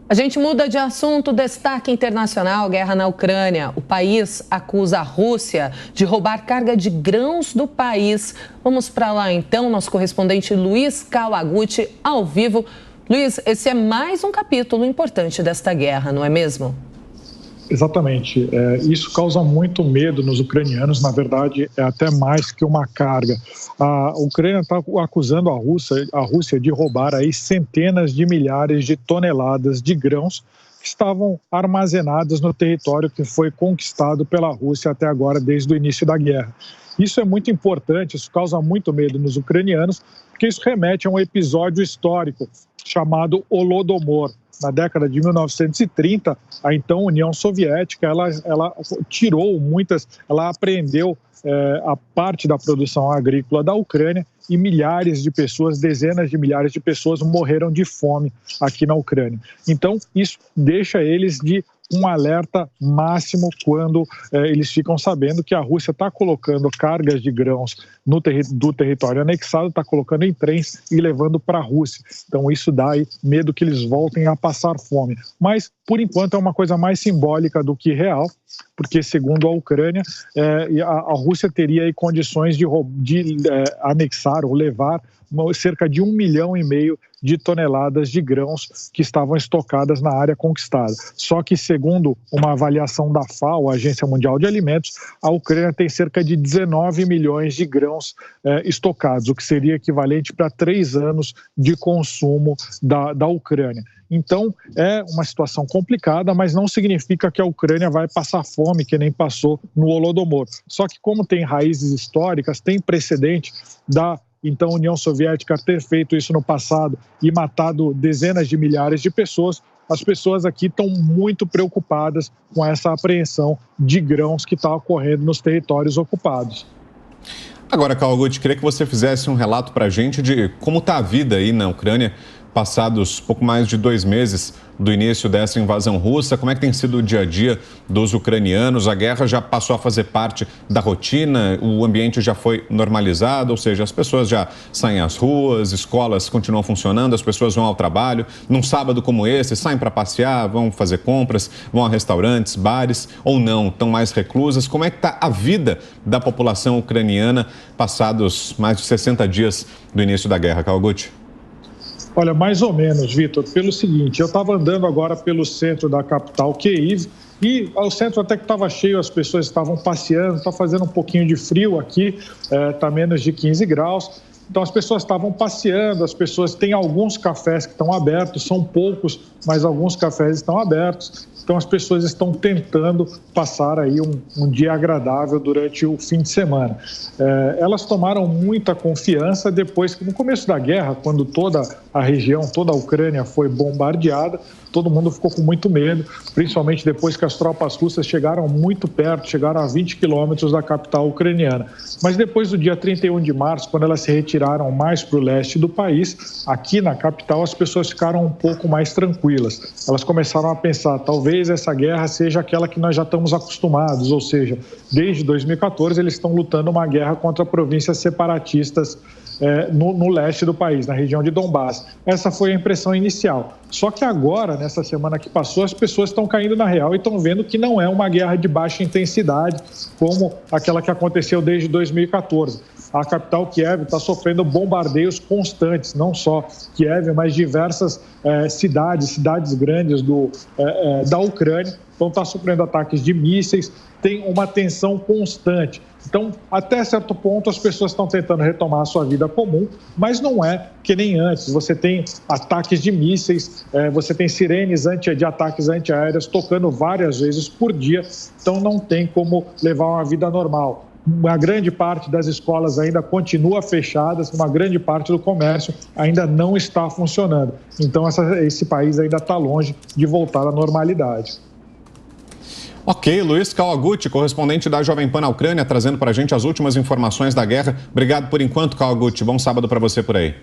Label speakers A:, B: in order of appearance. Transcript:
A: A gente muda de assunto, destaque internacional, guerra na Ucrânia. O país acusa a Rússia de roubar carga de grãos do país. Vamos para lá então, nosso correspondente Luiz Kawaguchi, ao vivo. Luiz, esse é mais um capítulo importante desta guerra, não é mesmo?
B: Exatamente. Isso causa muito medo nos ucranianos, na verdade é até mais que uma carga. A Ucrânia está acusando a Rússia de roubar aí centenas de milhares de toneladas de grãos que estavam armazenadas no território que foi conquistado pela Rússia até agora, desde o início da guerra. Isso é muito importante, isso causa muito medo nos ucranianos, porque isso remete a um episódio histórico chamado Holodomor. Na década de 1930, a então União Soviética, ela apreendeu a parte da produção agrícola da Ucrânia e milhares de pessoas, dezenas de milhares de pessoas morreram de fome aqui na Ucrânia. Então, isso deixa eles de um alerta máximo quando eles ficam sabendo que a Rússia está colocando cargas de grãos do território anexado, está colocando em trens e levando para a Rússia. Então isso dá aí medo que eles voltem a passar fome. Mas, por enquanto, é uma coisa mais simbólica do que real, porque, segundo a Ucrânia, a Rússia teria aí condições de anexar ou levar cerca de 1,5 milhão de toneladas de grãos que estavam estocadas na área conquistada. Só que, segundo uma avaliação da FAO, a Agência Mundial de Alimentos, a Ucrânia tem cerca de 19 milhões de grãos estocados, o que seria equivalente para 3 anos de consumo da Ucrânia. Então, é uma situação complicada, mas não significa que a Ucrânia vai passar fome, que nem passou no Holodomor. Só que, como tem raízes históricas, tem precedente da então União Soviética ter feito isso no passado e matado dezenas de milhares de pessoas, as pessoas aqui estão muito preocupadas com essa apreensão de grãos que está ocorrendo nos territórios ocupados.
C: Agora, Kawaguchi, queria que você fizesse um relato para a gente de como está a vida aí na Ucrânia, passados pouco mais de 2 meses do início dessa invasão russa. Como é que tem sido o dia a dia dos ucranianos? A guerra já passou a fazer parte da rotina, o ambiente já foi normalizado, ou seja, as pessoas já saem às ruas, escolas continuam funcionando, as pessoas vão ao trabalho. Num sábado como esse, saem para passear, vão fazer compras, vão a restaurantes, bares, ou não, estão mais reclusas. Como é que está a vida da população ucraniana passados mais de 60 dias do início da guerra, Kawaguchi?
B: Olha, mais ou menos, Vitor, pelo seguinte, eu estava andando agora pelo centro da capital, Kyiv, e o centro até que estava cheio, as pessoas estavam passeando, está fazendo um pouquinho de frio aqui, está menos de 15 graus, então as pessoas estavam passeando, as pessoas têm alguns cafés que estão abertos, são poucos, mas alguns cafés estão abertos, então as pessoas estão tentando passar aí um dia agradável durante o fim de semana. Elas tomaram muita confiança depois que no começo da guerra, quando toda a região, toda a Ucrânia foi bombardeada, todo mundo ficou com muito medo, principalmente depois que as tropas russas chegaram muito perto, chegaram a 20 quilômetros da capital ucraniana. Mas depois do dia 31 de março, quando elas se retiraram mais para o leste do país, aqui na capital as pessoas ficaram um pouco mais tranquilas. Elas começaram a pensar, talvez essa guerra seja aquela que nós já estamos acostumados, ou seja, desde 2014 eles estão lutando uma guerra contra províncias separatistas no leste do país, na região de Donbass. Essa foi a impressão inicial. Só que agora, nessa semana que passou, as pessoas estão caindo na real e estão vendo que não é uma guerra de baixa intensidade, como aquela que aconteceu desde 2014. A capital, Kiev, está sofrendo bombardeios constantes, não só Kiev, mas diversas cidades grandes da Ucrânia. Então, está sofrendo ataques de mísseis, tem uma tensão constante. Então, até certo ponto, as pessoas estão tentando retomar a sua vida comum, mas não é que nem antes. Você tem ataques de mísseis, você tem sirenes de ataques antiaéreos tocando várias vezes por dia, então não tem como levar uma vida normal. Uma grande parte das escolas ainda continua fechadas, uma grande parte do comércio ainda não está funcionando. Então, esse país ainda está longe de voltar à normalidade.
C: Ok, Luiz Kawaguchi, correspondente da Jovem Pan na Ucrânia, trazendo para a gente as últimas informações da guerra. Obrigado por enquanto, Kawaguchi. Bom sábado para você por aí.